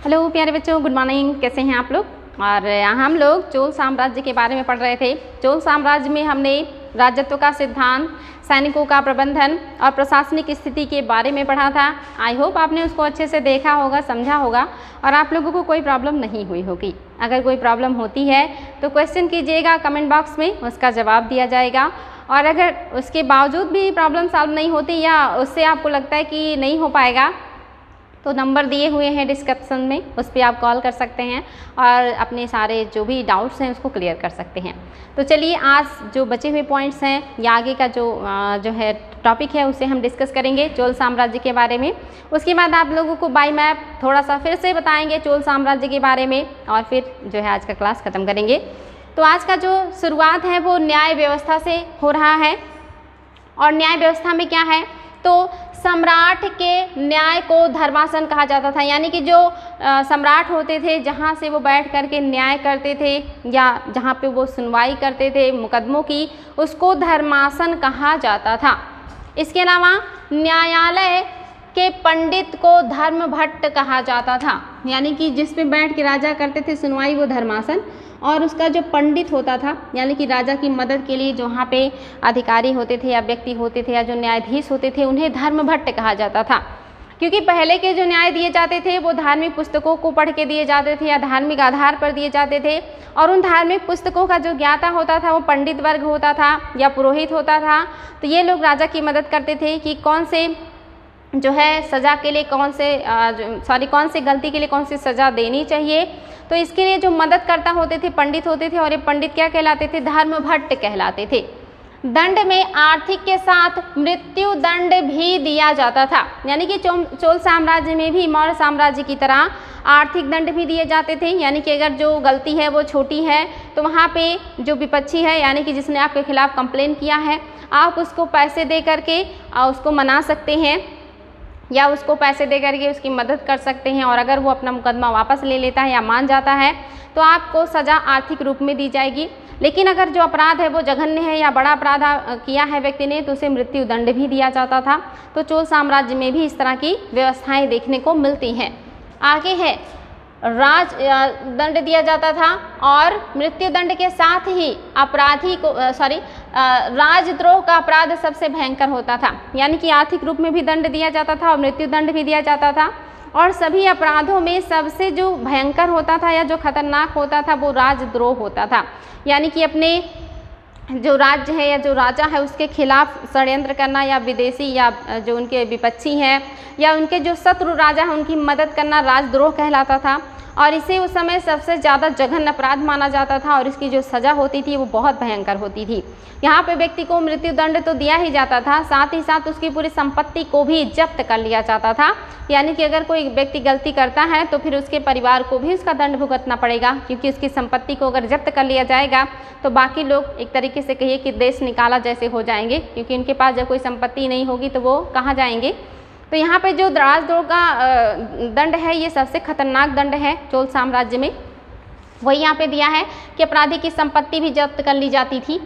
Hello प्यारे बच्चों, good morning. कैसे हैं आप लोग? और हम लोग चोल साम्राज्य के बारे में पढ़ रहे थे। चोल साम्राज्य में हमने राजत्व का सिद्धांत, सैनिकों का प्रबंधन और प्रशासनिक स्थिति के बारे में पढ़ा था। आई होप आपने उसको अच्छे से देखा होगा, समझा होगा और आप लोगों को कोई प्रॉब्लम नहीं हुई होगी। अगर कोई प्रॉब्लम होती है तो क्वेश्चन कीजिएगा कमेंट बॉक्स में, उसका जवाब दिया जाएगा। और अगर उसके बावजूद भी प्रॉब्लम सॉल्व नहीं होती या उससे आपको लगता है कि नहीं हो पाएगा तो नंबर दिए हुए हैं डिस्क्रिप्शन में, उस पर आप कॉल कर सकते हैं और अपने सारे जो भी डाउट्स हैं उसको क्लियर कर सकते हैं। तो चलिए आज जो बचे हुए पॉइंट्स हैं या आगे का जो है टॉपिक है उसे हम डिस्कस करेंगे चोल साम्राज्य के बारे में। उसके बाद आप लोगों को बाय मैप थोड़ा सा फिर से बताएंगे चोल साम्राज्य के बारे में और फिर जो है आज का क्लास ख़त्म करेंगे। तो आज का जो शुरुआत है वो न्याय व्यवस्था से हो रहा है। और न्याय व्यवस्था में क्या है तो सम्राट के न्याय को धर्मासन कहा जाता था, यानी कि जो सम्राट होते थे जहाँ से वो बैठ कर के न्याय करते थे या जहाँ पे वो सुनवाई करते थे मुकदमों की, उसको धर्मासन कहा जाता था। इसके अलावा न्यायालय के पंडित को धर्म भट्ट कहा जाता था, यानी कि जिस पे बैठ के राजा करते थे सुनवाई वो धर्मासन, और उसका जो पंडित होता था यानी कि राजा की मदद के लिए जो वहाँ पे अधिकारी होते थे या व्यक्ति होते थे या जो न्यायाधीश होते थे उन्हें धर्म भट्ट कहा जाता था। क्योंकि पहले के जो न्याय दिए जाते थे वो धार्मिक पुस्तकों को पढ़ के दिए जाते थे या धार्मिक आधार पर दिए जाते थे, और उन धार्मिक पुस्तकों का जो ज्ञाता होता था वो पंडित वर्ग होता था या पुरोहित होता था। तो ये लोग राजा की मदद करते थे कि कौन से जो है सज़ा के लिए कौन से गलती के लिए कौन सी सज़ा देनी चाहिए। तो इसके लिए जो मदद करता होते थे पंडित होते थे, और ये पंडित क्या कहलाते थे? धर्म भट्ट कहलाते थे। दंड में आर्थिक के साथ मृत्यु दंड भी दिया जाता था, यानी कि चोल साम्राज्य में भी मौर्य साम्राज्य की तरह आर्थिक दंड भी दिए जाते थे। यानी कि अगर जो गलती है वो छोटी है तो वहाँ पे जो विपक्षी है यानी कि जिसने आपके खिलाफ कंप्लेन किया है आप उसको पैसे दे करके उसको मना सकते हैं या उसको पैसे दे करके उसकी मदद कर सकते हैं, और अगर वो अपना मुकदमा वापस ले लेता है या मान जाता है तो आपको सज़ा आर्थिक रूप में दी जाएगी। लेकिन अगर जो अपराध है वो जघन्य है या बड़ा अपराध किया है व्यक्ति ने तो उसे मृत्यु दंड भी दिया जाता था। तो चोल साम्राज्य में भी इस तरह की व्यवस्थाएं देखने को मिलती हैं। आगे है राज दंड दिया जाता था, और मृत्यु दंड के साथ ही अपराधी को राजद्रोह का अपराध सबसे भयंकर होता था, यानी कि आर्थिक रूप में भी दंड दिया जाता था और मृत्यु दंड भी दिया जाता था। और सभी अपराधों में सबसे जो भयंकर होता था या जो खतरनाक होता था वो राजद्रोह होता था, यानी कि अपने जो राज्य है या जो राजा है उसके खिलाफ षड्यंत्र करना या विदेशी या जो उनके विपक्षी हैं या उनके जो शत्रु राजा हैं उनकी मदद करना राजद्रोह कहलाता था। और इसे उस समय सबसे ज़्यादा जघन्य अपराध माना जाता था और इसकी जो सज़ा होती थी वो बहुत भयंकर होती थी। यहाँ पे व्यक्ति को मृत्यु दंड तो दिया ही जाता था, साथ ही साथ उसकी पूरी संपत्ति को भी जब्त कर लिया जाता था। यानी कि अगर कोई व्यक्ति गलती करता है तो फिर उसके परिवार को भी उसका दंड भुगतना पड़ेगा, क्योंकि उसकी संपत्ति को अगर जब्त कर लिया जाएगा तो बाकी लोग एक तरीके से कहिए कि देश निकाला जैसे हो जाएंगे, क्योंकि उनके पास जब कोई संपत्ति नहीं होगी तो वो कहाँ जाएंगे। तो यहाँ पे जो राजद्रोह का दंड है ये सबसे खतरनाक दंड है चोल साम्राज्य में। वही यहाँ पे दिया है कि अपराधी की संपत्ति भी जब्त कर ली जाती थी।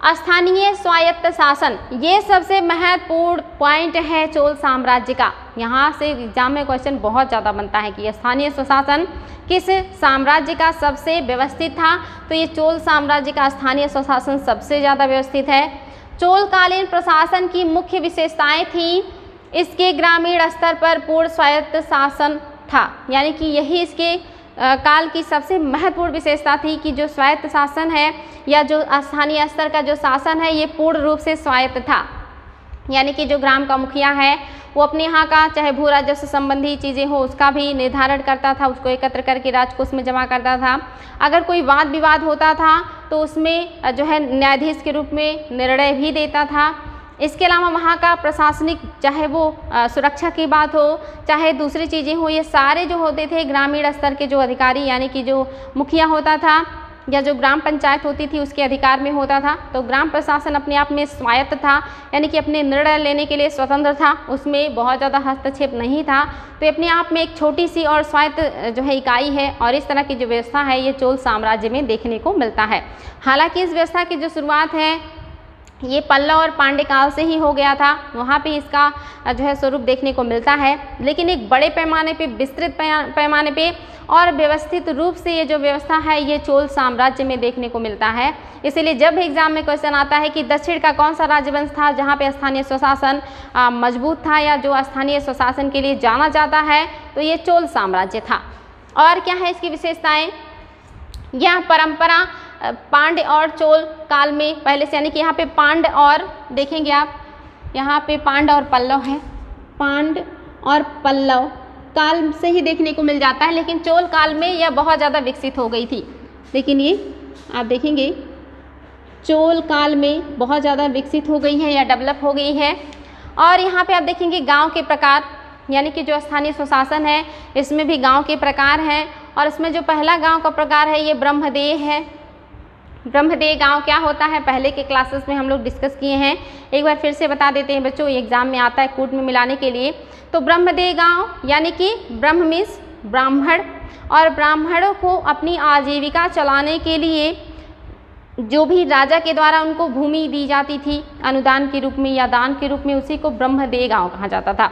स्थानीय स्वायत्त शासन, ये सबसे महत्वपूर्ण पॉइंट है चोल साम्राज्य का। यहाँ से एग्जाम में क्वेश्चन बहुत ज़्यादा बनता है कि स्थानीय स्वशासन किस साम्राज्य का सबसे व्यवस्थित था, तो ये चोल साम्राज्य का स्थानीय स्वशासन सबसे ज़्यादा व्यवस्थित है। चोलकालीन प्रशासन की मुख्य विशेषताएं थी, इसके ग्रामीण स्तर पर पूर्ण स्वायत्त शासन था, यानी कि यही इसके काल की सबसे महत्वपूर्ण विशेषता थी कि जो स्वायत्त शासन है या जो स्थानीय स्तर का जो शासन है ये पूर्ण रूप से स्वायत्त था। यानी कि जो ग्राम का मुखिया है वो अपने यहाँ का चाहे भू राजस्व संबंधी चीज़ें हो उसका भी निर्धारण करता था, उसको एकत्र करके राजकोष में जमा करता था। अगर कोई वाद विवाद होता था तो उसमें जो है न्यायाधीश के रूप में निर्णय भी देता था। इसके अलावा वहाँ का प्रशासनिक चाहे वो सुरक्षा की बात हो चाहे दूसरी चीज़ें हो, ये सारे जो होते थे ग्रामीण स्तर के जो अधिकारी यानी कि जो मुखिया होता था या जो ग्राम पंचायत होती थी उसके अधिकार में होता था। तो ग्राम प्रशासन अपने आप में स्वायत्त था, यानी कि अपने निर्णय लेने के लिए स्वतंत्र था, उसमें बहुत ज़्यादा हस्तक्षेप नहीं था। तो अपने आप में एक छोटी सी और स्वायत्त जो है इकाई है, और इस तरह की जो व्यवस्था है ये चोल साम्राज्य में देखने को मिलता है। हालांकि इस व्यवस्था की जो शुरुआत है ये पल्लव और पांड्य काल से ही हो गया था, वहाँ पे इसका जो है स्वरूप देखने को मिलता है। लेकिन एक बड़े पैमाने पे, विस्तृत पैमाने पे और व्यवस्थित रूप से ये जो व्यवस्था है ये चोल साम्राज्य में देखने को मिलता है। इसीलिए जब भी एग्जाम में क्वेश्चन आता है कि दक्षिण का कौन सा राजवंश था जहाँ पे स्थानीय स्वशासन मजबूत था या जो स्थानीय स्वशासन के लिए जाना जाता है, तो ये चोल साम्राज्य था। और क्या है इसकी विशेषताएं? यह परंपरा पांड्य और चोल काल में पहले से, यानी कि यहाँ पे पांड्य और देखेंगे आप, यहाँ पे पांड्य और पल्लव है, पांड्य और पल्लव काल से ही देखने को मिल जाता है, लेकिन चोल काल में यह बहुत ज़्यादा विकसित हो गई थी। लेकिन ये आप देखेंगे चोल काल में बहुत ज़्यादा विकसित हो गई है या डेवलप हो गई है। और यहाँ पे आप देखेंगे गांव के प्रकार, यानी कि जो स्थानीय स्वशासन है इसमें भी गांव के प्रकार हैं। और इसमें जो पहला गांव का प्रकार है ये ब्रह्मदेय है। ब्रह्मदेय गांव क्या होता है पहले के क्लासेस में हम लोग डिस्कस किए हैं, एक बार फिर से बता देते हैं बच्चों, एग्जाम में आता है कूट में मिलाने के लिए। तो ब्रह्मदेय गांव यानी कि ब्रह्म मीन्स ब्राह्मण, और ब्राह्मणों को अपनी आजीविका चलाने के लिए जो भी राजा के द्वारा उनको भूमि दी जाती थी अनुदान के रूप में या दान के रूप में, उसी को ब्रह्मदेय गांव कहा जाता था।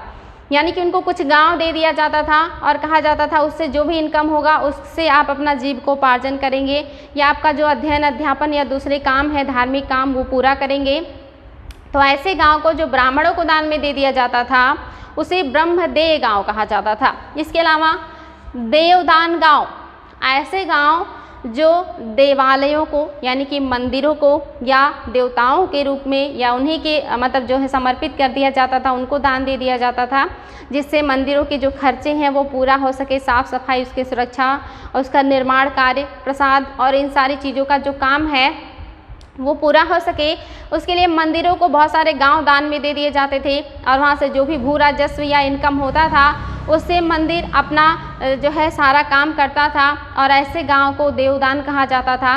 यानी कि उनको कुछ गांव दे दिया जाता था और कहा जाता था उससे जो भी इनकम होगा उससे आप अपना जीविकोपार्जन करेंगे या आपका जो अध्ययन अध्यापन या दूसरे काम है धार्मिक काम वो पूरा करेंगे। तो ऐसे गांव को जो ब्राह्मणों को दान में दे दिया जाता था उसे ब्रह्मदेय गांव कहा जाता था। इसके अलावा देवदान गांव, ऐसे गांव जो देवालयों को यानी कि मंदिरों को या देवताओं के रूप में या उन्हीं के मतलब जो है समर्पित कर दिया जाता था, उनको दान दे दिया जाता था, जिससे मंदिरों के जो खर्चे हैं वो पूरा हो सके, साफ़ सफाई, उसकी सुरक्षा, उसका निर्माण कार्य, प्रसाद और इन सारी चीज़ों का जो काम है वो पूरा हो सके। उसके लिए मंदिरों को बहुत सारे गांव दान में दे दिए जाते थे और वहाँ से जो भी भू राजस्व या इनकम होता था उससे मंदिर अपना जो है सारा काम करता था और ऐसे गांव को देवदान कहा जाता था।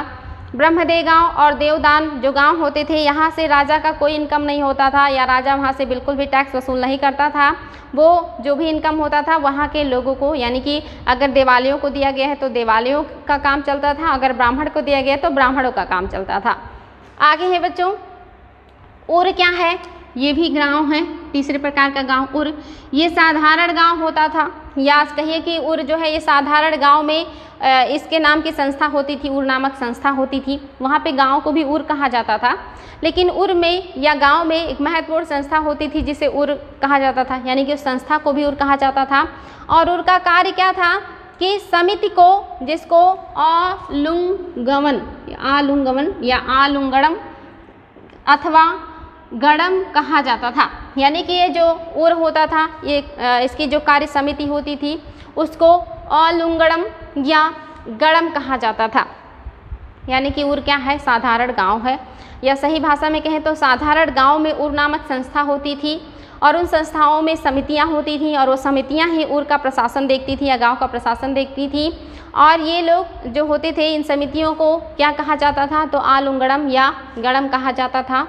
ब्रह्मदेय गांव और देवदान जो गांव होते थे यहाँ से राजा का कोई इनकम नहीं होता था या राजा वहाँ से बिल्कुल भी टैक्स वसूल नहीं करता था। वो जो भी इनकम होता था वहाँ के लोगों को, यानी कि अगर देवालयों को दिया गया है तो देवालयों का काम चलता था, अगर ब्राह्मण को दिया गया तो ब्राह्मणों का काम चलता था। आगे है बच्चों उर क्या है, ये भी गांव है, तीसरे प्रकार का गांव उर। ये साधारण गांव होता था या कहिए कि उर जो है ये साधारण गांव में इसके नाम की संस्था होती थी, उर नामक संस्था होती थी, वहाँ पे गांव को भी उर कहा जाता था। लेकिन उर में या गांव में एक महत्वपूर्ण संस्था होती थी जिसे उर कहा जाता था, यानी कि उस संस्था को भी उर कहा जाता था। और उर का कार्य क्या था कि समिति को, जिसको आलुंगवन या आलुंगड़म अथवा गणम कहा जाता था, यानी कि ये जो उर होता था ये इसकी जो कार्य समिति होती थी उसको आलुंगड़म या गणम कहा जाता था। यानी कि उर क्या है, साधारण गांव है, या सही भाषा में कहें तो साधारण गांव में उर नामक संस्था होती थी और उन संस्थाओं में समितियां होती थी और वो समितियां ही उर का प्रशासन देखती थी या गांव का प्रशासन देखती थी। और ये लोग जो होते थे इन समितियों को क्या कहा जाता था, तो आलुंगड़म या गणम कहा जाता था।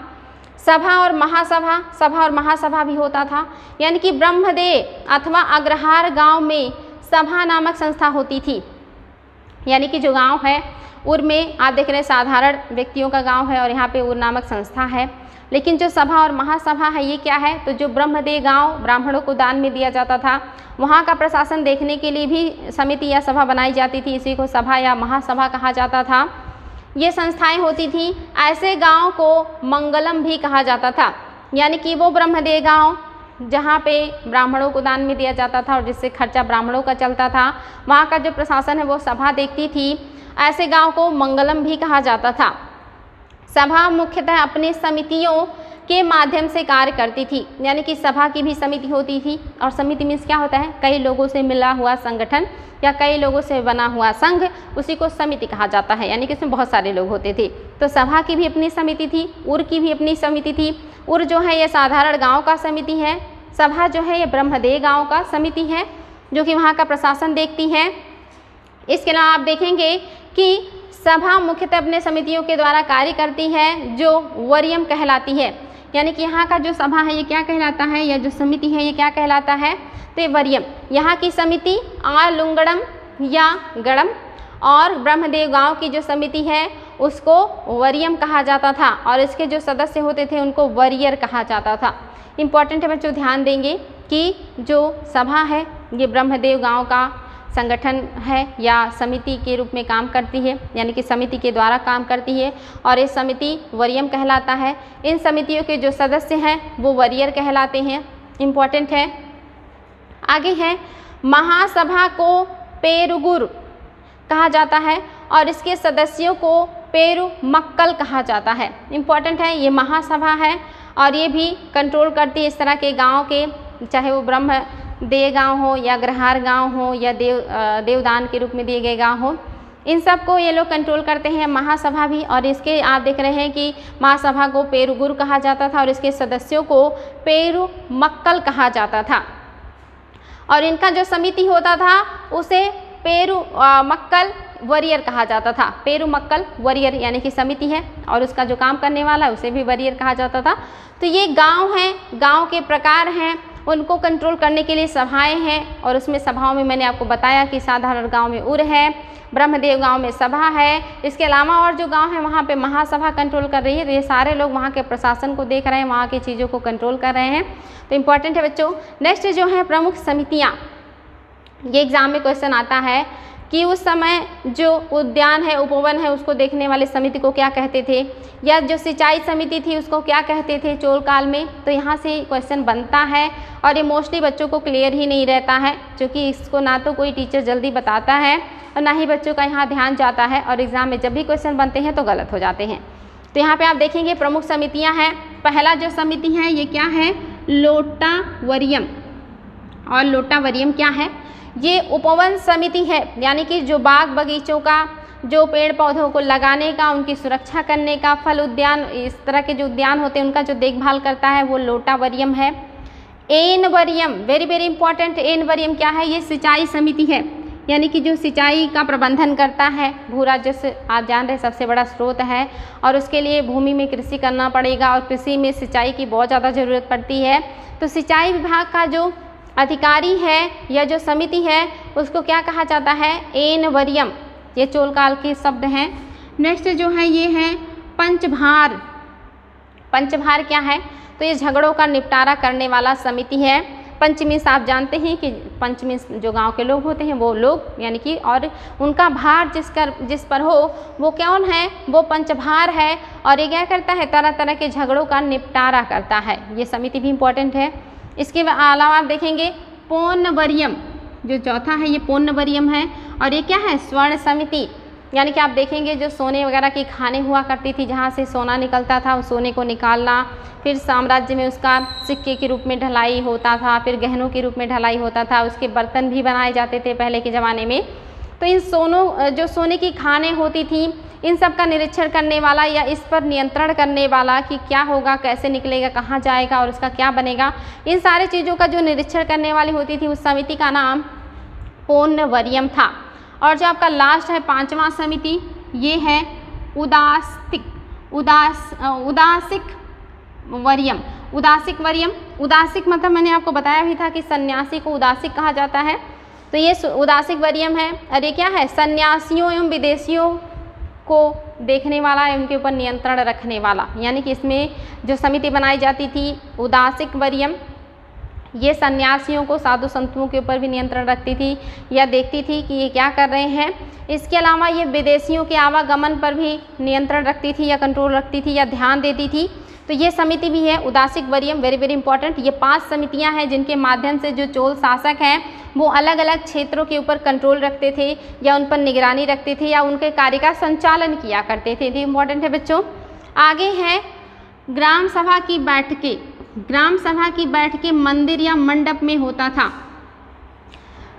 सभा और महासभा, सभा और महासभा भी होता था, यानी कि ब्रह्मदेय अथवा अग्रहार गांव में सभा नामक संस्था होती थी। यानी कि जो गांव है उर में आप देख रहे हैं साधारण व्यक्तियों का गांव है और यहाँ पे उर नामक संस्था है। लेकिन जो सभा और महासभा है ये क्या है, तो जो ब्रह्मदेय गांव ब्राह्मणों को दान में दिया जाता था वहाँ का प्रशासन देखने के लिए भी समिति या सभा बनाई जाती थी, इसी को सभा या महासभा कहा जाता था। ये संस्थाएं होती थी। ऐसे गांव को मंगलम भी कहा जाता था, यानी कि वो ब्रह्मदेय गांव जहाँ पे ब्राह्मणों को दान में दिया जाता था और जिससे खर्चा ब्राह्मणों का चलता था, वहाँ का जो प्रशासन है वो सभा देखती थी। ऐसे गांव को मंगलम भी कहा जाता था। सभा मुख्यतः अपने समितियों के माध्यम से कार्य करती थी, यानी कि सभा की भी समिति होती थी। और समिति मीन्स क्या होता है, कई लोगों से मिला हुआ संगठन या कई लोगों से बना हुआ संघ, उसी को समिति कहा जाता है, यानी कि इसमें बहुत सारे लोग होते थे। तो सभा की भी अपनी समिति थी, उर की भी अपनी समिति थी। उर जो है ये साधारण गांव का समिति है, सभा जो है ये ब्रह्मदेय गांव का समिति है जो कि वहाँ का प्रशासन देखती है। इसके अलावा आप देखेंगे कि सभा मुख्यतः अपने समितियों के द्वारा कार्य करती है जो वरीयम कहलाती है, यानी कि यहाँ का जो सभा है ये क्या कहलाता है या जो समिति है ये क्या कहलाता है, तो ये वरीयम। यहाँ की समिति आलुंगड़म या गणम और ब्रह्मदेव गांव की जो समिति है उसको वरियम कहा जाता था और इसके जो सदस्य होते थे उनको वरियर कहा जाता था। इम्पॉर्टेंट है बच्चों, ध्यान देंगे कि जो सभा है ये ब्रह्मदेव गांव का संगठन है या समिति के रूप में काम करती है, यानी कि समिति के द्वारा काम करती है और ये समिति वरियम कहलाता है। इन समितियों के जो सदस्य हैं वो वरियर कहलाते हैं। इम्पॉर्टेंट है। आगे है महासभा को पेरुगुर कहा जाता है और इसके सदस्यों को पेरुमक्कल कहा जाता है। इम्पॉर्टेंट है, ये महासभा है और ये भी कंट्रोल करती है इस तरह के गांव के, चाहे वो ब्रह्मदेव गांव हो या ग्रहार गांव हो या देवदान के रूप में दिए गए गांव हो, इन सब को ये लोग कंट्रोल करते हैं, महासभा भी। और इसके आप देख रहे हैं कि महासभा को पेरुगुर कहा जाता था और इसके सदस्यों को पेरुमक्कल कहा जाता था और इनका जो समिति होता था उसे पेरुमक्कल वरियर कहा जाता था। पेरुमक्कल वरियर यानी कि समिति है और उसका जो काम करने वाला है उसे भी वरियर कहा जाता था। तो ये गांव हैं, गांव के प्रकार हैं, उनको कंट्रोल करने के लिए सभाएं हैं और उसमें सभाओं में मैंने आपको बताया कि साधारण गांव में उर है, ब्रह्मदेव गांव में सभा है, इसके अलावा और जो गांव है वहाँ पे महासभा कंट्रोल कर रही है। तो ये सारे लोग वहाँ के प्रशासन को देख रहे हैं, वहाँ की चीज़ों को कंट्रोल कर रहे हैं। तो इम्पॉर्टेंट है बच्चों। नेक्स्ट जो है प्रमुख समितियाँ, ये एग्जाम में क्वेश्चन आता है कि उस समय जो उद्यान है, उपवन है, उसको देखने वाले समिति को क्या कहते थे, या जो सिंचाई समिति थी उसको क्या कहते थे चोल काल में। तो यहाँ से क्वेश्चन बनता है और ये मोस्टली बच्चों को क्लियर ही नहीं रहता है, क्योंकि इसको ना तो कोई टीचर जल्दी बताता है और ना ही बच्चों का यहाँ ध्यान जाता है और एग्ज़ाम में जब भी क्वेश्चन बनते हैं तो गलत हो जाते हैं। तो यहाँ पे आप देखेंगे प्रमुख समितियाँ हैं। पहला जो समिति है ये क्या है, लोटावरियम। और लोटावरियम क्या है, ये उपवन समिति है, यानी कि जो बाग बगीचों का, जो पेड़ पौधों को लगाने का, उनकी सुरक्षा करने का, फल उद्यान, इस तरह के जो उद्यान होते हैं उनका जो देखभाल करता है वो लोटावरियम है। एनवरियम, वेरी वेरी इंपॉर्टेंट, एनवरियम क्या है, ये सिंचाई समिति है, यानी कि जो सिंचाई का प्रबंधन करता है। भू राजस्व आप जान रहे सबसे बड़ा स्रोत है और उसके लिए भूमि में कृषि करना पड़ेगा और कृषि में सिंचाई की बहुत ज़्यादा ज़रूरत पड़ती है। तो सिंचाई विभाग का जो अधिकारी है या जो समिति है उसको क्या कहा जाता है, एनवरियम। ये चोल काल के शब्द हैं। नेक्स्ट जो है ये है पंचभार। पंचभार क्या है, तो ये झगड़ों का निपटारा करने वाला समिति है। पंचमीस आप जानते हैं कि पंचमीस जो गांव के लोग होते हैं वो लोग, यानी कि और उनका भार जिस पर हो वो कौन है, वो पंचभार है और ये क्या करता है, तरह तरह के झगड़ों का निपटारा करता है। ये समिति भी इम्पोर्टेंट है। इसके अलावा आप देखेंगे पोन्नवरियम, जो चौथा है ये पोन्नवरियम है और ये क्या है, स्वर्ण समिति, यानी कि आप देखेंगे जो सोने वगैरह की खानें हुआ करती थी, जहाँ से सोना निकलता था उस सोने को निकालना, फिर साम्राज्य में उसका सिक्के के रूप में ढलाई होता था, फिर गहनों के रूप में ढलाई होता था, उसके बर्तन भी बनाए जाते थे पहले के ज़माने में। तो इन जो सोने की खानें होती थी इन सब का निरीक्षण करने वाला या इस पर नियंत्रण करने वाला कि क्या होगा, कैसे निकलेगा, कहाँ जाएगा और उसका क्या बनेगा, इन सारी चीज़ों का जो निरीक्षण करने वाली होती थी उस समिति का नाम पोन्नवरियम था। और जो आपका लास्ट है पांचवा समिति, ये है उदासिक वरियम। उदासिक वरियम, उदासिक मतलब मैंने आपको बताया भी था कि सन्यासी को उदासिक कहा जाता है। तो ये उदासिक वरियम है और ये क्या है, सन्यासियों एवं विदेशियों को देखने वाला है, उनके ऊपर नियंत्रण रखने वाला, यानी कि इसमें जो समिति बनाई जाती थी उदासिक वरियम, ये सन्यासियों को, साधु संतों के ऊपर भी नियंत्रण रखती थी या देखती थी कि ये क्या कर रहे हैं। इसके अलावा ये विदेशियों के आवागमन पर भी नियंत्रण रखती थी या कंट्रोल रखती थी या ध्यान देती थी। तो ये समिति भी है उदासिक वरियम, वेरी वेरी इंपॉर्टेंट। ये 5 समितियां हैं जिनके माध्यम से जो चोल शासक हैं वो अलग अलग क्षेत्रों के ऊपर कंट्रोल रखते थे या उन पर निगरानी रखते थे या उनके कार्य का संचालन किया करते थे। ये इंपॉर्टेंट है बच्चों। आगे है ग्राम सभा की बैठकें। ग्राम सभा की बैठकें मंदिर या मंडप में होता था।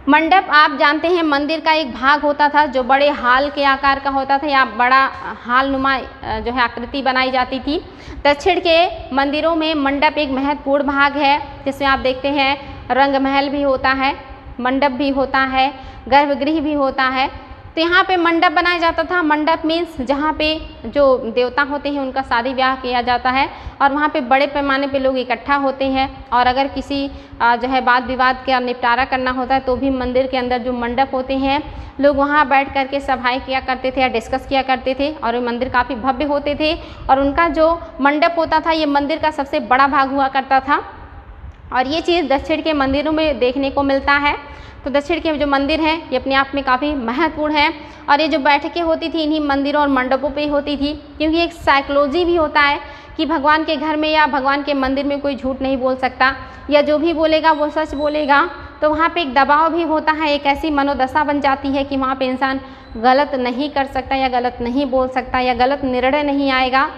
मंडप आप जानते हैं मंदिर का एक भाग होता था जो बड़े हाल के आकार का होता था या बड़ा हाल नुमा जो है आकृति बनाई जाती थी। दक्षिण के मंदिरों में मंडप एक महत्वपूर्ण भाग है, जिसमें आप देखते हैं रंग महल भी होता है, मंडप भी होता है, गर्भगृह भी होता है। तो यहाँ पे मंडप बनाया जाता था। मंडप मीन्स जहाँ पे जो देवता होते हैं उनका शादी ब्याह किया जाता है और वहाँ पे बड़े पैमाने पे लोग इकट्ठा होते हैं और अगर किसी जो है वाद विवाद का निपटारा करना होता है तो भी मंदिर के अंदर जो मंडप होते हैं लोग वहाँ बैठ कर के सभाएँ किया करते थे या डिस्कस किया करते थे और ये मंदिर काफ़ी भव्य होते थे और उनका जो मंडप होता था ये मंदिर का सबसे बड़ा भाग हुआ करता था और ये चीज़ दक्षिण के मंदिरों में देखने को मिलता है। तो दक्षिण के जो मंदिर हैं ये अपने आप में काफ़ी महत्वपूर्ण हैं और ये जो बैठकें होती थी इन्हीं मंदिरों और मंडपों पे होती थी, क्योंकि एक साइकोलॉजी भी होता है कि भगवान के घर में या भगवान के मंदिर में कोई झूठ नहीं बोल सकता या जो भी बोलेगा वो सच बोलेगा। तो वहाँ पे एक दबाव भी होता है, एक ऐसी मनोदशा बन जाती है कि वहाँ पे इंसान गलत नहीं कर सकता या गलत नहीं बोल सकता या गलत निर्णय नहीं आएगा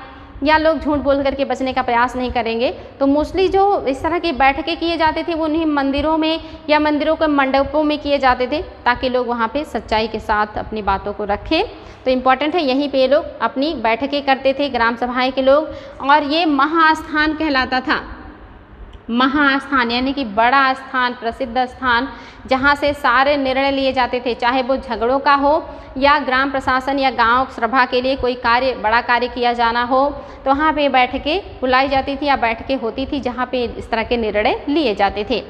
या लोग झूठ बोल करके बचने का प्रयास नहीं करेंगे। तो मोस्टली जो इस तरह की बैठकें किए जाते थे वो उन्हीं मंदिरों में या मंदिरों के मंडपों में किए जाते थे ताकि लोग वहाँ पे सच्चाई के साथ अपनी बातों को रखें। तो इम्पॉर्टेंट है, यहीं पे लोग अपनी बैठकें करते थे ग्राम सभाएं के लोग और ये महास्थान कहलाता था। महास्थान यानी कि बड़ा स्थान, प्रसिद्ध स्थान जहाँ से सारे निर्णय लिए जाते थे, चाहे वो झगड़ों का हो या ग्राम प्रशासन या गांव सभा के लिए कोई कार्य, बड़ा कार्य किया जाना हो तो वहाँ पे बैठकें बुलाई जाती थी या बैठकें होती थी जहाँ पे इस तरह के निर्णय लिए जाते थे।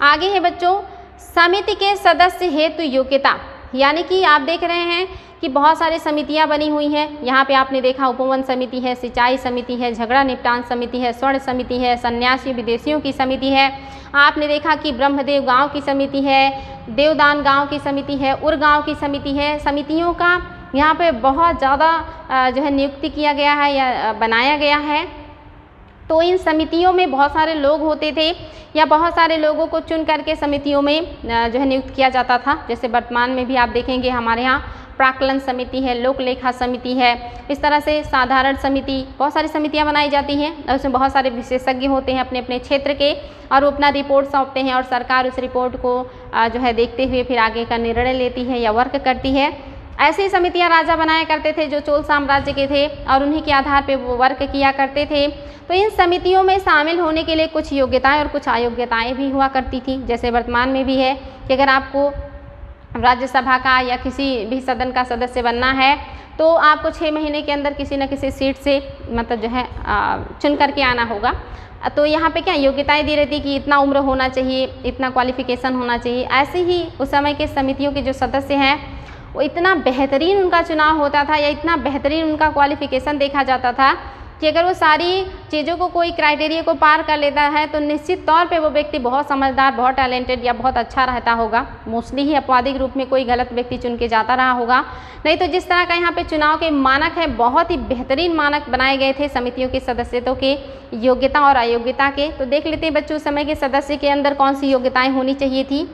आगे है बच्चों समिति के सदस्य हेतु योग्यता, यानी कि आप देख रहे हैं कि बहुत सारी समितियां बनी हुई हैं। यहाँ पे आपने देखा उपवन समिति है, सिंचाई समिति है, झगड़ा निपटान समिति है, स्वर्ण समिति है, सन्यासी विदेशियों की समिति है। आपने देखा कि ब्रह्मदेव गांव की समिति है, देवदान गांव की समिति है, उर गांव की समिति है। समितियों का यहाँ पे बहुत ज़्यादा जो है नियुक्ति किया गया है या बनाया गया है। तो इन समितियों में बहुत सारे लोग होते थे या बहुत सारे लोगों को चुन करके समितियों में जो है नियुक्त किया जाता था। जैसे वर्तमान में भी आप देखेंगे हमारे यहाँ प्राक्कलन समिति है, लोक लेखा समिति है, इस तरह से साधारण समिति, बहुत सारी समितियां बनाई जाती हैं और उसमें बहुत सारे विशेषज्ञ होते हैं अपने अपने क्षेत्र के और वो अपना रिपोर्ट सौंपते हैं और सरकार उस रिपोर्ट को जो है देखते हुए फिर आगे का निर्णय लेती है या वर्क करती है। ऐसी समितियां राजा बनाया करते थे जो चोल साम्राज्य के थे और उन्हीं के आधार पर वो वर्क किया करते थे। तो इन समितियों में शामिल होने के लिए कुछ योग्यताएं और कुछ अयोग्यताएं भी हुआ करती थी। जैसे वर्तमान में भी है कि अगर आपको राज्यसभा का या किसी भी सदन का सदस्य बनना है तो आपको 6 महीने के अंदर किसी न किसी सीट से मतलब जो है चुन करके आना होगा। तो यहाँ पे क्या योग्यताएं दी रहती कि इतना उम्र होना चाहिए, इतना क्वालिफिकेशन होना चाहिए। ऐसे ही उस समय के समितियों के जो सदस्य हैं वो इतना बेहतरीन उनका चुनाव होता था या इतना बेहतरीन उनका क्वालिफिकेशन देखा जाता था कि अगर वो सारी चीज़ों को कोई क्राइटेरिया को पार कर लेता है तो निश्चित तौर पे वो व्यक्ति बहुत समझदार, बहुत टैलेंटेड या बहुत अच्छा रहता होगा। मोस्टली ही अपवादिक रूप में कोई गलत व्यक्ति चुन के जाता रहा होगा। नहीं तो जिस तरह का यहाँ पे चुनाव के मानक है, बहुत ही बेहतरीन मानक बनाए गए थे समितियों के सदस्यत्व के योग्यता और अयोग्यता के। तो देख लेते हैं बच्चों समय के सदस्य के अंदर कौन सी योग्यताएँ होनी चाहिए थी।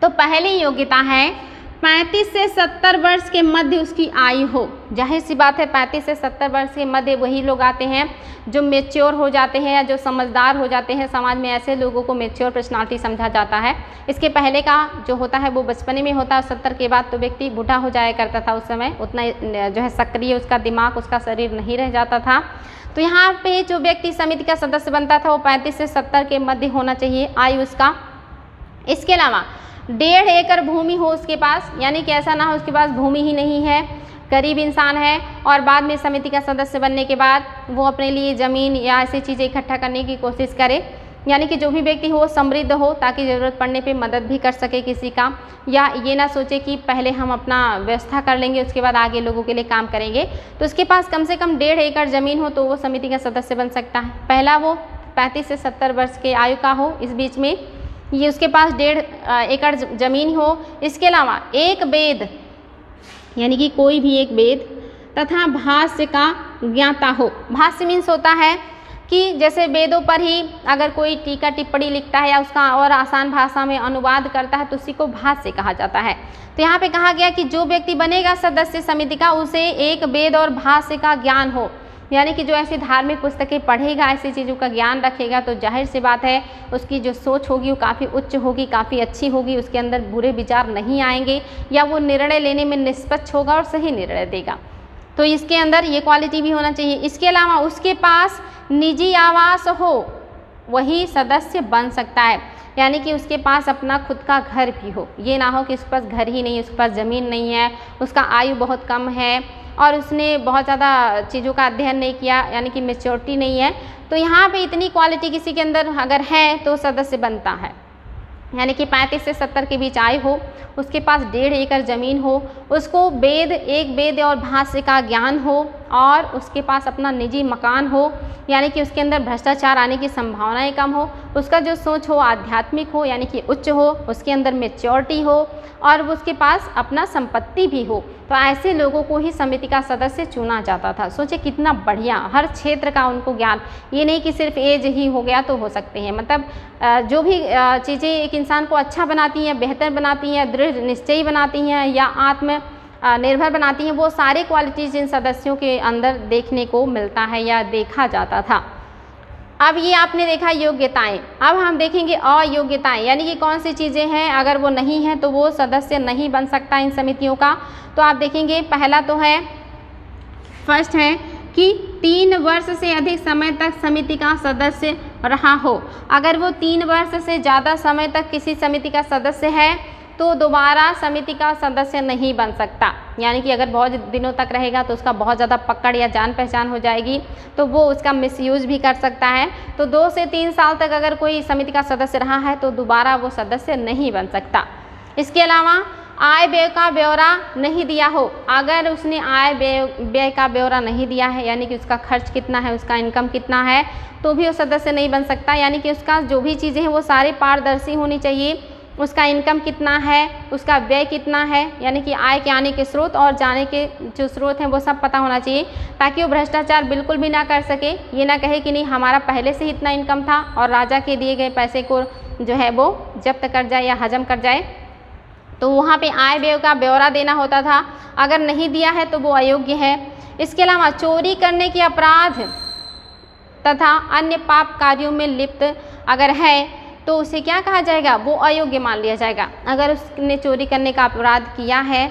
तो पहली योग्यता है 35 से 70 वर्ष के मध्य उसकी आयु हो। जाहिर सी बात है 35 से 70 वर्ष के मध्य वही लोग आते हैं जो मेच्योर हो जाते हैं या जो समझदार हो जाते हैं। समाज में ऐसे लोगों को मेच्योर पर्सनालिटी समझा जाता है। इसके पहले का जो होता है वो बचपने में होता है, 70 के बाद तो व्यक्ति बूढ़ा हो जाया करता था। उस समय उतना जो है सक्रिय उसका दिमाग, उसका शरीर नहीं रह जाता था। तो यहाँ पे जो व्यक्ति समिति का सदस्य बनता था वो 35 से 70 के मध्य होना चाहिए आयु उसका। इसके अलावा 1.5 एकड़ भूमि हो उसके पास, यानी कि ऐसा ना हो उसके पास भूमि ही नहीं है, गरीब इंसान है और बाद में समिति का सदस्य बनने के बाद वो अपने लिए ज़मीन या ऐसी चीज़ें इकट्ठा करने की कोशिश करे। यानी कि जो भी व्यक्ति हो समृद्ध हो ताकि ज़रूरत पड़ने पे मदद भी कर सके किसी का, या ये ना सोचे कि पहले हम अपना व्यवस्था कर लेंगे उसके बाद आगे लोगों के लिए काम करेंगे। तो उसके पास कम से कम 1.5 एकड़ ज़मीन हो तो वो समिति का सदस्य बन सकता है। पहला वो 35 से 70 वर्ष के आयु का हो, इस बीच में ये उसके पास 1.5 एकड़ ज़मीन हो। इसके अलावा एक वेद यानी कि कोई भी एक वेद तथा भाष्य का ज्ञाता हो। भाष्य मीन्स होता है कि जैसे वेदों पर ही अगर कोई टीका टिप्पणी लिखता है या उसका और आसान भाषा में अनुवाद करता है तो उसी को भाष्य कहा जाता है। तो यहाँ पे कहा गया कि जो व्यक्ति बनेगा सदस्य समिति का उसे एक वेद और भाष्य का ज्ञान हो। यानी कि जो ऐसी धार्मिक पुस्तकें पढ़ेगा, ऐसी चीज़ों का ज्ञान रखेगा तो जाहिर सी बात है उसकी जो सोच होगी वो काफ़ी उच्च होगी, काफ़ी अच्छी होगी, उसके अंदर बुरे विचार नहीं आएंगे या वो निर्णय लेने में निष्पक्ष होगा और सही निर्णय देगा। तो इसके अंदर ये क्वालिटी भी होना चाहिए। इसके अलावा उसके पास निजी आवास हो, वही सदस्य बन सकता है। यानी कि उसके पास अपना खुद का घर भी हो। ये ना हो कि उसके पास घर ही नहीं है, उसके पास ज़मीन नहीं है, उसका आयु बहुत कम है और उसने बहुत ज़्यादा चीज़ों का अध्ययन नहीं किया, यानी कि मैच्योरिटी नहीं है। तो यहाँ पे इतनी क्वालिटी किसी के अंदर अगर है तो सदस्य बनता है। यानी कि 35 से 70 के बीच आयु हो, उसके पास 1.5 एकड़ ज़मीन हो, उसको एक वेद और भाष्य का ज्ञान हो और उसके पास अपना निजी मकान हो, यानी कि उसके अंदर भ्रष्टाचार आने की संभावनाएं कम हो, उसका जो सोच हो आध्यात्मिक हो यानी कि उच्च हो, उसके अंदर मैच्योरिटी हो और उसके पास अपना संपत्ति भी हो। तो ऐसे लोगों को ही समिति का सदस्य चुना जाता था। सोचे कितना बढ़िया, हर क्षेत्र का उनको ज्ञान, ये नहीं कि सिर्फ एज ही हो गया तो हो सकते हैं। मतलब जो भी चीज़ें एक इंसान को अच्छा बनाती हैं, बेहतर बनाती हैं, दृढ़ निश्चयी बनाती हैं या आत्म निर्भर बनाती हैं, वो सारे क्वालिटीज़ इन सदस्यों के अंदर देखने को मिलता है या देखा जाता था। अब ये आपने देखा योग्यताएं, अब हम देखेंगे अयोग्यताएं, यानी कि कौन सी चीज़ें हैं अगर वो नहीं है तो वो सदस्य नहीं बन सकता इन समितियों का। तो आप देखेंगे पहला तो है, फर्स्ट है कि 3 वर्ष से अधिक समय तक समिति का सदस्य रहा हो। अगर वो 3 वर्ष से ज़्यादा समय तक किसी समिति का सदस्य है तो दोबारा समिति का सदस्य नहीं बन सकता। यानी कि अगर बहुत दिनों तक रहेगा तो उसका बहुत ज़्यादा पकड़ या जान पहचान हो जाएगी, तो वो उसका मिसयूज़ भी कर सकता है। तो 2 से 3 साल तक अगर कोई समिति का सदस्य रहा है तो दोबारा वो सदस्य नहीं बन सकता। इसके अलावा आय व्यय का ब्यौरा नहीं दिया हो, अगर उसने आय व्यय का ब्यौरा नहीं दिया है, यानी कि उसका खर्च कितना है, उसका इनकम कितना है, तो भी वो सदस्य नहीं बन सकता। यानी कि उसका जो भी चीज़ें हैं वो सारी पारदर्शी होनी चाहिए। उसका इनकम कितना है, उसका व्यय कितना है, यानी कि आय के आने के स्रोत और जाने के जो स्रोत हैं वो सब पता होना चाहिए, ताकि वो भ्रष्टाचार बिल्कुल भी ना कर सके। ये ना कहे कि नहीं हमारा पहले से ही इतना इनकम था और राजा के दिए गए पैसे को जो है वो जब्त कर जाए या हजम कर जाए। तो वहाँ पे आय व्यय का ब्यौरा देना होता था, अगर नहीं दिया है तो वो अयोग्य है। इसके अलावा चोरी करने के अपराध तथा अन्य पाप कार्यों में लिप्त अगर है तो उसे क्या कहा जाएगा, वो अयोग्य मान लिया जाएगा। अगर उसने चोरी करने का अपराध किया है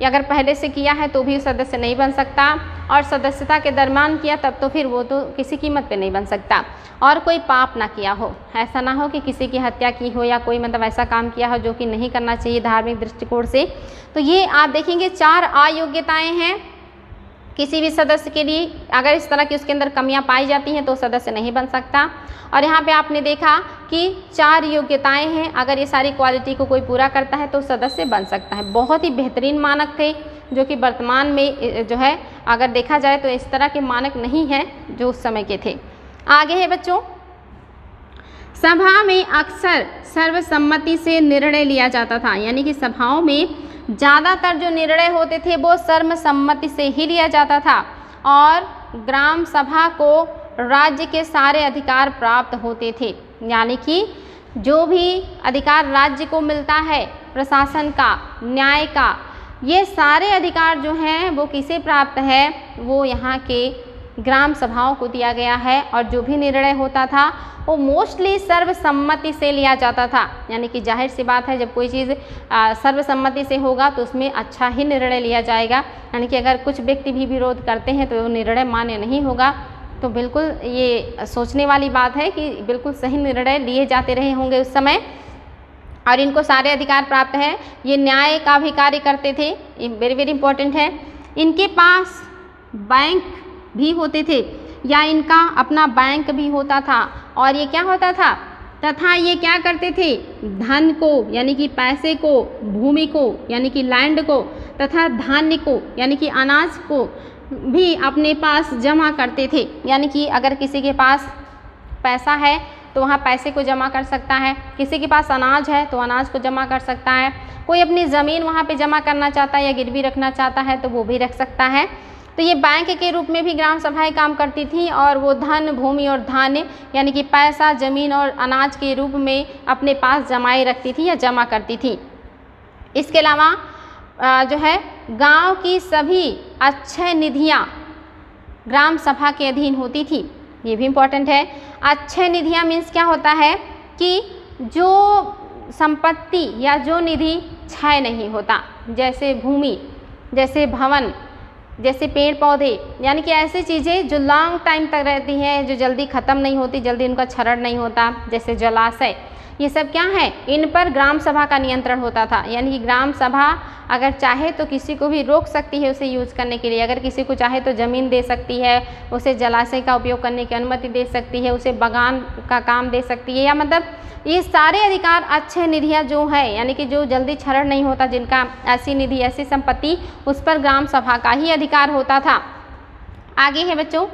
या अगर पहले से किया है तो भी सदस्य नहीं बन सकता, और सदस्यता के दरमियान किया तब तो फिर वो तो किसी कीमत पे नहीं बन सकता। और कोई पाप ना किया हो, ऐसा ना हो कि किसी की हत्या की हो या कोई मतलब ऐसा काम किया हो जो कि नहीं करना चाहिए धार्मिक दृष्टिकोण से। तो ये आप देखेंगे 4 अयोग्यताएँ हैं किसी भी सदस्य के लिए। अगर इस तरह की उसके अंदर कमियां पाई जाती हैं तो सदस्य नहीं बन सकता। और यहाँ पे आपने देखा कि 4 योग्यताएं हैं, अगर ये सारी क्वालिटी को कोई पूरा करता है तो सदस्य बन सकता है। बहुत ही बेहतरीन मानक थे जो कि वर्तमान में जो है अगर देखा जाए तो इस तरह के मानक नहीं हैं जो उस समय के थे। आगे है बच्चों, सभा में अक्सर सर्वसम्मति से निर्णय लिया जाता था, यानी कि सभाओं में ज़्यादातर जो निर्णय होते थे वो सर्वसम्मति से ही लिया जाता था और ग्राम सभा को राज्य के सारे अधिकार प्राप्त होते थे। यानी कि जो भी अधिकार राज्य को मिलता है, प्रशासन का, न्याय का, ये सारे अधिकार जो हैं वो किसे प्राप्त है, वो यहाँ के ग्राम सभाओं को दिया गया है। और जो भी निर्णय होता था वो मोस्टली सर्वसम्मति से लिया जाता था। यानी कि जाहिर सी बात है जब कोई चीज़ सर्वसम्मति से होगा तो उसमें अच्छा ही निर्णय लिया जाएगा। यानी कि अगर कुछ व्यक्ति भी विरोध करते हैं तो वो निर्णय मान्य नहीं होगा। तो बिल्कुल ये सोचने वाली बात है कि बिल्कुल सही निर्णय लिए जाते रहे होंगे उस समय। और इनको सारे अधिकार प्राप्त है। ये न्याय का भी कार्य करते थे, ये वेरी वेरी इंपॉर्टेंट है। इनके पास बैंक भी होते थे या इनका अपना बैंक भी होता था। और ये क्या होता था, तथा ये क्या करते थे, धन को यानी कि पैसे को, भूमि को यानी कि लैंड को, तथा धान्य को यानी कि अनाज को भी अपने पास जमा करते थे। यानी कि अगर किसी के पास पैसा है तो वहाँ पैसे को जमा कर सकता है, किसी के पास अनाज है तो अनाज को जमा कर सकता है, कोई अपनी ज़मीन वहाँ पे जमा करना चाहता है या गिरवी रखना चाहता है तो वो भी रख सकता है। तो ये बैंक के रूप में भी ग्राम सभाएं काम करती थी और वो धन, भूमि और धान्य यानी कि पैसा, ज़मीन और अनाज के रूप में अपने पास जमाए रखती थी या जमा करती थी। इसके अलावा जो है गांव की सभी अक्षय निधियाँ ग्राम सभा के अधीन होती थी। ये भी इम्पोर्टेंट है। अक्षय निधियाँ मीन्स क्या होता है कि जो संपत्ति या जो निधि क्षय नहीं होता, जैसे भूमि, जैसे भवन, जैसे पेड़ पौधे, यानी कि ऐसी चीज़ें जो लॉन्ग टाइम तक रहती हैं, जो जल्दी ख़त्म नहीं होती, जल्दी उनका क्षरण नहीं होता, जैसे जलाशय, ये सब क्या है, इन पर ग्राम सभा का नियंत्रण होता था। यानी कि ग्राम सभा अगर चाहे तो किसी को भी रोक सकती है उसे यूज़ करने के लिए, अगर किसी को चाहे तो ज़मीन दे सकती है, उसे जलाशय का उपयोग करने की अनुमति दे सकती है, उसे बागान का काम दे सकती है, या मतलब ये सारे अधिकार अच्छे निधियाँ जो है, यानी कि जो जल्दी क्षरण नहीं होता, जिनका ऐसी निधि ऐसी संपत्ति उस पर ग्राम सभा का ही अधिकार होता था। आगे है बच्चों,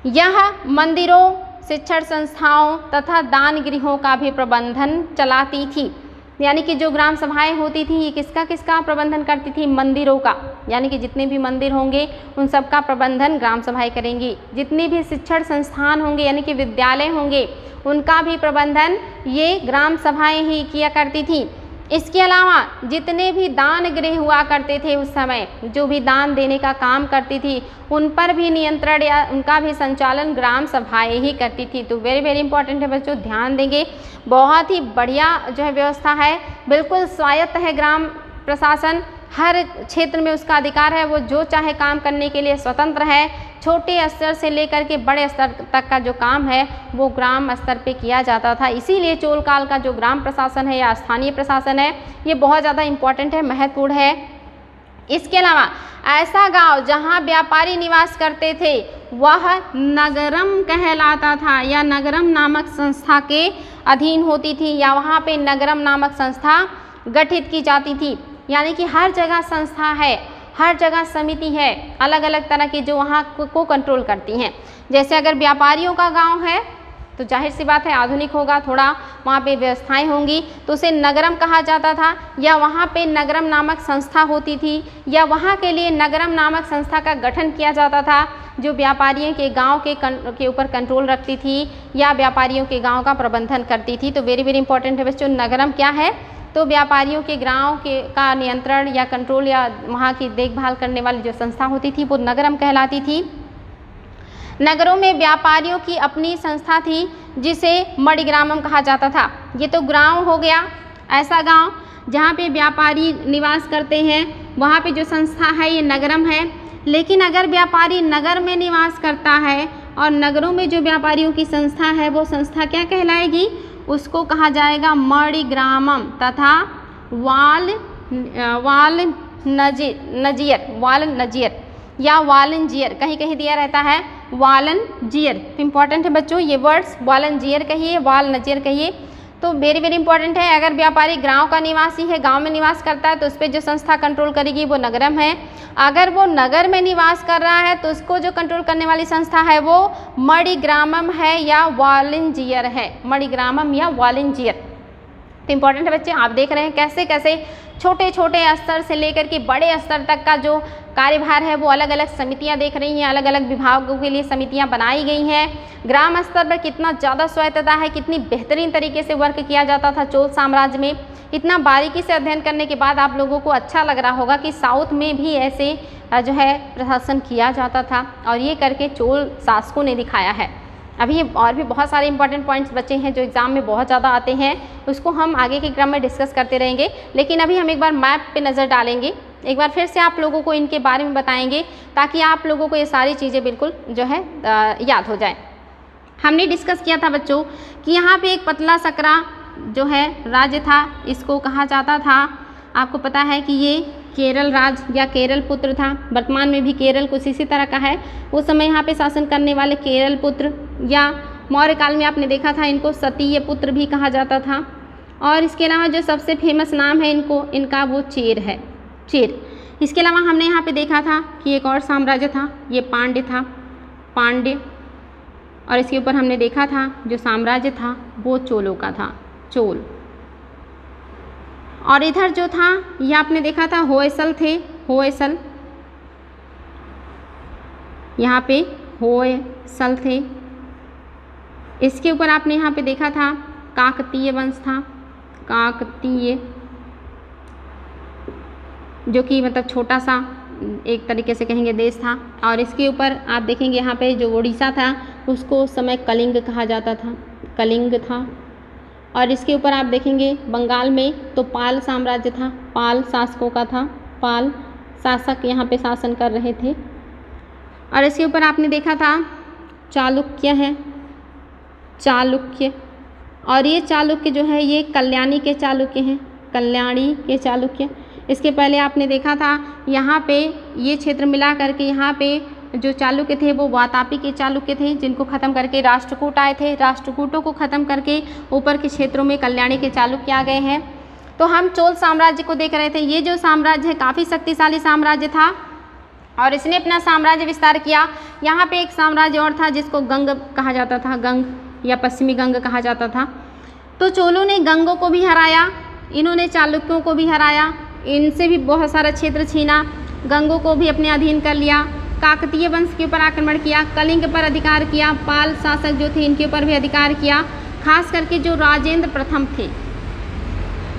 यह मंदिरों, शिक्षण संस्थाओं तथा दान गृहों का भी प्रबंधन चलाती थी। यानी कि जो ग्राम सभाएं होती थी ये किसका प्रबंधन करती थी, मंदिरों का, यानी कि जितने भी मंदिर होंगे उन सब का प्रबंधन ग्राम सभाएं करेंगी। जितने भी शिक्षण संस्थान होंगे यानी कि विद्यालय होंगे उनका भी प्रबंधन ये ग्राम सभाएं ही किया करती थी। इसके अलावा जितने भी दान गृह हुआ करते थे उस समय, जो भी दान देने का काम करती थी उन पर भी नियंत्रण या उनका भी संचालन ग्राम सभाएं ही करती थी। तो वेरी वेरी इंपॉर्टेंट है बच्चों, ध्यान देंगे, बहुत ही बढ़िया जो है व्यवस्था है, बिल्कुल स्वायत्त है ग्राम प्रशासन, हर क्षेत्र में उसका अधिकार है, वो जो चाहे काम करने के लिए स्वतंत्र है। छोटे स्तर से लेकर के बड़े स्तर तक का जो काम है वो ग्राम स्तर पे किया जाता था। इसीलिए चोल काल का जो ग्राम प्रशासन है या स्थानीय प्रशासन है ये बहुत ज़्यादा इम्पॉर्टेंट है, महत्वपूर्ण है। इसके अलावा ऐसा गांव जहां व्यापारी निवास करते थे वह नगरम कहलाता था या नगरम नामक संस्था के अधीन होती थी, या वहाँ पे नगरम नामक संस्था गठित की जाती थी। यानी कि हर जगह संस्था है, हर जगह समिति है, अलग अलग तरह की जो वहाँ को कंट्रोल करती हैं। जैसे अगर व्यापारियों का गांव है तो जाहिर सी बात है आधुनिक होगा, थोड़ा वहाँ पे व्यवस्थाएं होंगी तो उसे नगरम कहा जाता था, या वहाँ पे नगरम नामक संस्था होती थी, या वहाँ के लिए नगरम नामक संस्था का गठन किया जाता था जो व्यापारियों के गांव के ऊपर कंट्रोल रखती थी या व्यापारियों के गांव का प्रबंधन करती थी। तो वेरी वेरी इंपॉर्टेंट है बच्चों, नगरम क्या है, तो व्यापारियों के गांव का नियंत्रण या कंट्रोल या वहाँ की देखभाल करने वाली जो संस्था होती थी वो नगरम कहलाती थी। नगरों में व्यापारियों की अपनी संस्था थी जिसे मणिग्रामम कहा जाता था। ये तो गांव हो गया, ऐसा गांव जहाँ पे व्यापारी निवास करते हैं, वहाँ पे जो संस्था है ये नगरम है। लेकिन अगर व्यापारी नगर में निवास करता है और नगरों में जो व्यापारियों की संस्था है वो संस्था क्या कहलाएगी, उसको कहा जाएगा मणिग्रामम तथा वाल नजियर या वालंजियर, कहीं कहीं दिया रहता है वालंजियर। तो इम्पॉर्टेंट है बच्चों ये वर्ड्स, वालंजियर कहिए, वाल नजियर कहिए, तो वेरी वेरी इंपॉर्टेंट है। अगर व्यापारी गांव का निवासी है, गांव में निवास करता है तो उस पर जो संस्था कंट्रोल करेगी वो नगरम है। अगर वो नगर में निवास कर रहा है तो उसको जो कंट्रोल करने वाली संस्था है वो मणिग्रामम है या वालंजियर है, मणिग्रामम या वालंजियर। तो इम्पॉर्टेंट है बच्चे, आप देख रहे हैं कैसे कैसे छोटे छोटे स्तर से लेकर के बड़े स्तर तक का जो कार्यभार है वो अलग अलग समितियां देख रही हैं, अलग अलग विभागों के लिए समितियां बनाई गई हैं। ग्राम स्तर पर कितना ज़्यादा स्वायत्तता है, कितनी बेहतरीन तरीके से वर्क किया जाता था चोल साम्राज्य में। इतना बारीकी से अध्ययन करने के बाद आप लोगों को अच्छा लग रहा होगा कि साउथ में भी ऐसे जो है प्रशासन किया जाता था और ये करके चोल शासकों ने दिखाया है। अभी और भी बहुत सारे इंपॉर्टेंट पॉइंट्स बचे हैं जो एग्ज़ाम में बहुत ज़्यादा आते हैं, उसको हम आगे के क्रम में डिस्कस करते रहेंगे। लेकिन अभी हम एक बार मैप पे नज़र डालेंगे, एक बार फिर से आप लोगों को इनके बारे में बताएंगे ताकि आप लोगों को ये सारी चीज़ें बिल्कुल जो है याद हो जाए। हमने डिस्कस किया था बच्चों कि यहाँ पे एक पतला सकरा जो है राज्य था, इसको कहा जाता था, आपको पता है कि ये केरल राज या केरल पुत्र था। वर्तमान में भी केरल कुछ इसी तरह का है। उस समय यहाँ पे शासन करने वाले केरल पुत्र या मौर्य काल में आपने देखा था इनको सतीय पुत्र भी कहा जाता था। और इसके अलावा जो सबसे फेमस नाम है इनका वो चेर है, चेर। इसके अलावा हमने यहाँ पे देखा था कि एक और साम्राज्य था, ये पांड्य था, पांड्य। और इसके ऊपर हमने देखा था जो साम्राज्य था वो चोलों का था, चोल। और इधर जो था ये आपने देखा था होयसल थे, होयसल, यहाँ पे होयसल थे। इसके ऊपर आपने यहाँ पे देखा था काकतीय वंश था, काकतीय, जो कि मतलब छोटा सा एक तरीके से कहेंगे देश था। और इसके ऊपर आप देखेंगे यहाँ पे जो उड़ीसा था उसको उस समय कलिंग कहा जाता था, कलिंग था। और इसके ऊपर आप देखेंगे बंगाल में तो पाल साम्राज्य था, पाल शासकों का था, पाल शासक यहाँ पे शासन कर रहे थे। और इसके ऊपर आपने देखा था चालुक्य है, चालुक्य, और ये चालुक्य जो है ये कल्याणी के चालुक्य हैं, कल्याणी के चालुक्य। इसके पहले आपने देखा था यहाँ पे ये क्षेत्र मिला करके यहाँ पे जो चालुक्य थे वो वातापी के चालुक्य थे, जिनको ख़त्म करके राष्ट्रकूट आए थे। राष्ट्रकूटों को ख़त्म करके ऊपर के क्षेत्रों में कल्याणी के चालुक्य आ गए हैं। तो हम चोल साम्राज्य को देख रहे थे। ये जो साम्राज्य है काफ़ी शक्तिशाली साम्राज्य था और इसने अपना साम्राज्य विस्तार किया। यहाँ पे एक साम्राज्य और था जिसको गंग कहा जाता था, गंग या पश्चिमी गंग कहा जाता था। तो चोलों ने गंगों को भी हराया, इन्होंने चालुक्यों को भी हराया, इनसे भी बहुत सारा क्षेत्र छीना, गंगों को भी अपने अधीन कर लिया, काकतीय वंश के ऊपर आक्रमण किया, कलिंग पर अधिकार किया, पाल शासक जो थे इनके ऊपर भी अधिकार किया। खास करके जो राजेंद्र प्रथम थे,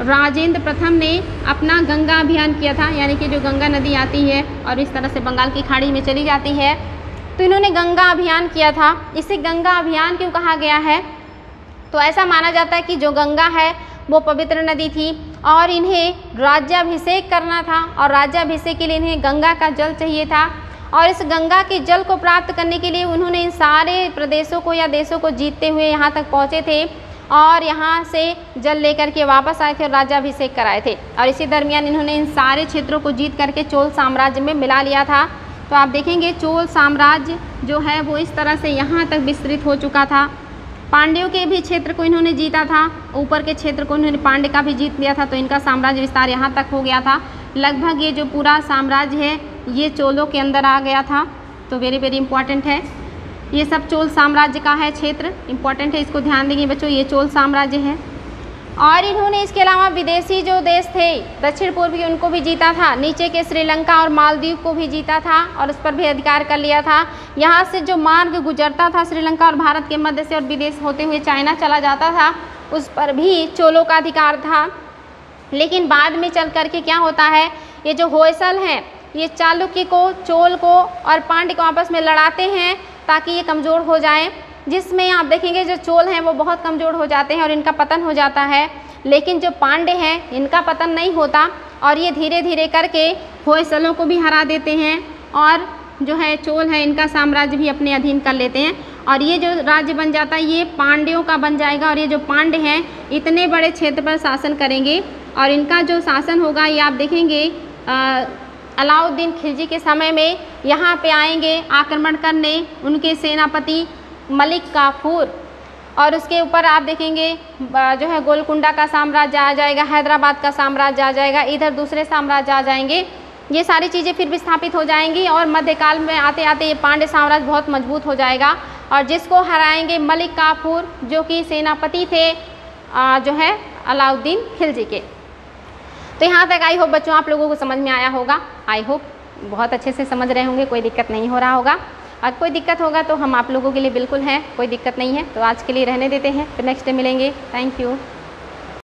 राजेंद्र प्रथम ने अपना गंगा अभियान किया था, यानी कि जो गंगा नदी आती है और इस तरह से बंगाल की खाड़ी में चली जाती है, तो इन्होंने गंगा अभियान किया था। इसे गंगा अभियान क्यों कहा गया है? तो ऐसा माना जाता है कि जो गंगा है वो पवित्र नदी थी और इन्हें राज्याभिषेक करना था और राज्याभिषेक के लिए इन्हें गंगा का जल चाहिए था और इस गंगा के जल को प्राप्त करने के लिए उन्होंने इन सारे प्रदेशों को या देशों को जीतते हुए यहाँ तक पहुँचे थे और यहाँ से जल लेकर के वापस आए थे और राज्याभिषेक कराए थे। और इसी दरमियान इन्होंने इन सारे क्षेत्रों को जीत करके चोल साम्राज्य में मिला लिया था। तो आप देखेंगे चोल साम्राज्य जो है वो इस तरह से यहाँ तक विस्तृत हो चुका था। पांड्यों के भी क्षेत्र को इन्होंने जीता था, ऊपर के क्षेत्र को इन्होंने पांड्य का भी जीत लिया था, तो इनका साम्राज्य विस्तार यहाँ तक हो गया था। लगभग ये जो पूरा साम्राज्य है ये चोलों के अंदर आ गया था। तो वेरी वेरी इंपॉर्टेंट है, ये सब चोल साम्राज्य का है क्षेत्र, इंपॉर्टेंट है, इसको ध्यान देंगे बच्चों, ये चोल साम्राज्य है। और इन्होंने इसके अलावा विदेशी जो देश थे दक्षिण पूर्वी उनको भी जीता था, नीचे के श्रीलंका और मालदीव को भी जीता था और उस पर भी अधिकार कर लिया था। यहाँ से जो मार्ग गुजरता था श्रीलंका और भारत के मध्य से और विदेश होते हुए चाइना चला जाता था, उस पर भी चोलों का अधिकार था। लेकिन बाद में चल करके क्या होता है, ये जो होयसल हैं ये चालुक्य को, चोल को और पांड्य को आपस में लड़ाते हैं ताकि ये कमज़ोर हो जाएं, जिसमें आप देखेंगे जो चोल हैं वो बहुत कमज़ोर हो जाते हैं और इनका पतन हो जाता है। लेकिन जो पांड्य हैं इनका पतन नहीं होता और ये धीरे धीरे करके होयसलों को भी हरा देते हैं और जो है चोल है इनका साम्राज्य भी अपने अधीन कर लेते हैं और ये जो राज्य बन जाता है ये पांड्यों का बन जाएगा। और ये जो पांड्य हैं इतने बड़े क्षेत्र पर शासन करेंगे और इनका जो शासन होगा ये आप देखेंगे अलाउद्दीन खिलजी के समय में यहाँ पे आएंगे आक्रमण करने उनके सेनापति मलिक काफूर, और उसके ऊपर आप देखेंगे जो है गोलकुंडा का साम्राज्य आ जाएगा, हैदराबाद का साम्राज्य आ जाएगा, इधर दूसरे साम्राज्य आ जाएंगे। ये सारी चीज़ें फिर विस्थापित हो जाएंगी और मध्यकाल में आते आते ये पांड्य साम्राज्य बहुत मजबूत हो जाएगा और जिसको हराएंगे मलिक काफूर जो कि सेनापति थे जो है अलाउद्दीन खिलजी के। तो यहाँ तक आई होप बच्चों आप लोगों को समझ में आया होगा, आई होप बहुत अच्छे से समझ रहे होंगे, कोई दिक्कत नहीं हो रहा होगा। अगर कोई दिक्कत होगा तो हम आप लोगों के लिए बिल्कुल हैं, कोई दिक्कत नहीं है। तो आज के लिए रहने देते हैं, फिर नेक्स्ट डे मिलेंगे। Thank you.